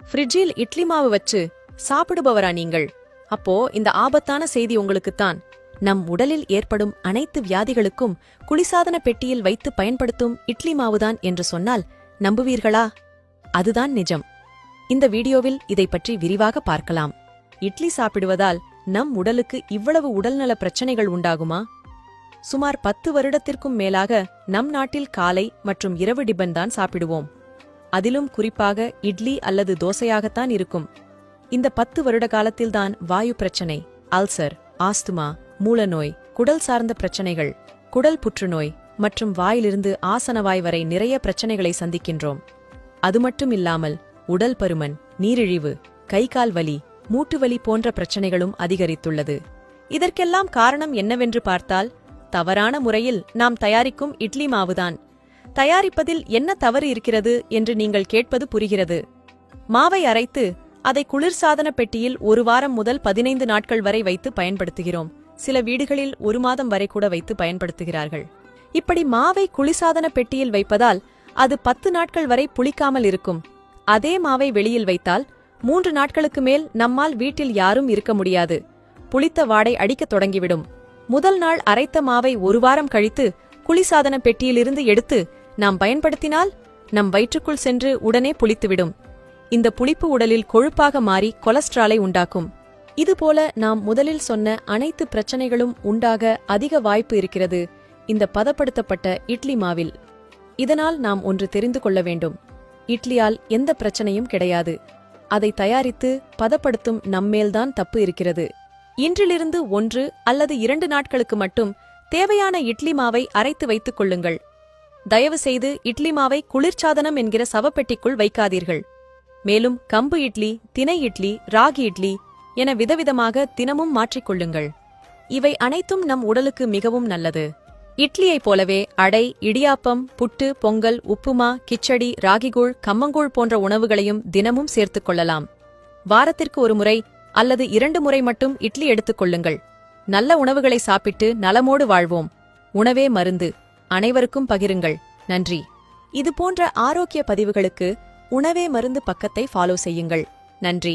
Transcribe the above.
ஃப்ரிட்ஜில் இட்லி மாவு வச்சு சாப்பிடுபவரா நீங்கள்? அப்போ இந்த ஆபத்தான செய்தி உங்களுக்குத்தான். நம் உடலில் ஏற்படும் அனைத்து வியாதிகளுக்கும் குளிர்சாதன பெட்டியில் வைத்து பயன்படுத்தும் இட்லி மாவுதான் என்று சொன்னால் நம்புவீர்களா? அதுதான் நிஜம். இந்த வீடியோவில் இதை பற்றி விரிவாக பார்க்கலாம். இட்லி சாப்பிடுவதால் நம் உடலுக்கு இவ்வளவு உடல்நல பிரச்சனைகள் உண்டாகுமா? சுமார் 10 வருடத்திற்கும் மேலாக நம் நாட்டில் காலை மற்றும் இரவு டிபன் தான் சாப்பிடுவோம். அதிலும் குறிப்பாக இட்லி அல்லது தோசையாகத்தான் இருக்கும். இந்த 10 வருட காலத்தில்தான் வாயு பிரச்சனை, அல்சர், ஆஸ்துமா, மூலநோய், குடல் சார்ந்த பிரச்சனைகள், குடல் புற்றுநோய் மற்றும் வாயிலிருந்து ஆசனவாய் வரை நிறைய பிரச்சனைகளை சந்திக்கின்றோம். அது மட்டும் இல்லாமல் உடல் பருமன், நீரிழிவு, கைகால் வலி, மூட்டுவலி போன்ற பிரச்சனைகளும் அதிகரித்துள்ளது. இதற்கெல்லாம் காரணம் என்னவென்று பார்த்தால், தவறான முறையில் நாம் தயாரிக்கும் இட்லி மாவுதான். தயாரிப்பதில் என்ன தவறு இருக்கிறது என்று நீங்கள் கேட்பது புரிகிறது. மாவை அரைத்து அதை குளிர்சாதன பெட்டியில் 1 வாரம் முதல் 15 நாட்கள் வரை வைத்து பயன்படுத்துகிறோம். சில வீடுகளில் 1 மாதம் வரை கூட வைத்து பயன்படுத்துகிறார்கள். இப்படி மாவை குளிர்சாதன பெட்டியில் வைப்பதால் அது 10 நாட்கள் வரை புளிக்காமல் இருக்கும். அதே மாவை வெளியில் வைத்தால் 3 நாட்களுக்கு மேல் நம்மால் வீட்டில் யாரும் இருக்க முடியாது. புளித்த வாடை அடிக்கத் தொடங்கிவிடும். முதல் நாள் அரைத்த மாவை 1 வாரம் கழித்து குளிர்சாதன பெட்டியிலிருந்து எடுத்து நாம் பயன்படுத்தினால் நம் வயிற்றுக்குள் சென்று உடனே புளித்துவிடும். இந்த புளிப்பு உடலில் கொழுப்பாக மாறி கொலஸ்ட்ராலை உண்டாக்கும். இதுபோல நாம் முதலில் சொன்ன அனைத்து பிரச்சனைகளும் உண்டாக அதிக வாய்ப்பு இருக்கிறது இந்த பதப்படுத்தப்பட்ட இட்லி மாவில். இதனால் நாம் ஒன்று தெரிந்து கொள்ள வேண்டும். இட்லியால் எந்த பிரச்சனையும் கிடையாது. அதை தயாரித்து பதப்படுத்தும் நம்மேல்தான் தப்பு இருக்கிறது. இன்றிலிருந்து 1 அல்லது 2 நாட்களுக்கு மட்டும் தேவையான இட்லி மாவை அரைத்து வைத்துக் கொள்ளுங்கள். தயவு செய்து இட்லி மாவை குளிர்சாதனம் என்கிற சவப்பெட்டிக்குள் வைக்காதீர்கள். மேலும் கம்பு இட்லி, தினை இட்லி, ராகி இட்லி என விதவிதமாக தினமும் மாற்றிக்கொள்ளுங்கள். இவை அனைத்தும் நம் உடலுக்கு மிகவும் நல்லது. இட்லியைப் போலவே அடை, இடியாப்பம், புட்டு, பொங்கல், உப்புமா, கிச்சடி, ராகிகூழ், கம்மங்கூழ் போன்ற உணவுகளையும் தினமும் சேர்த்துக் கொள்ளலாம். வாரத்திற்கு 1 முறை அல்லது 2 முறை மட்டும் இட்லி எடுத்துக் கொள்ளுங்கள். நல்ல உணவுகளை சாப்பிட்டு நலமோடு வாழ்வோம். உணவே மருந்து. அனைவருக்கும் பகிருங்கள். நன்றி. இதுபோன்ற ஆரோக்கிய பதிவுகளுக்கு உணவே மருந்து பக்கத்தை ஃபாலோ செய்யுங்கள். நன்றி.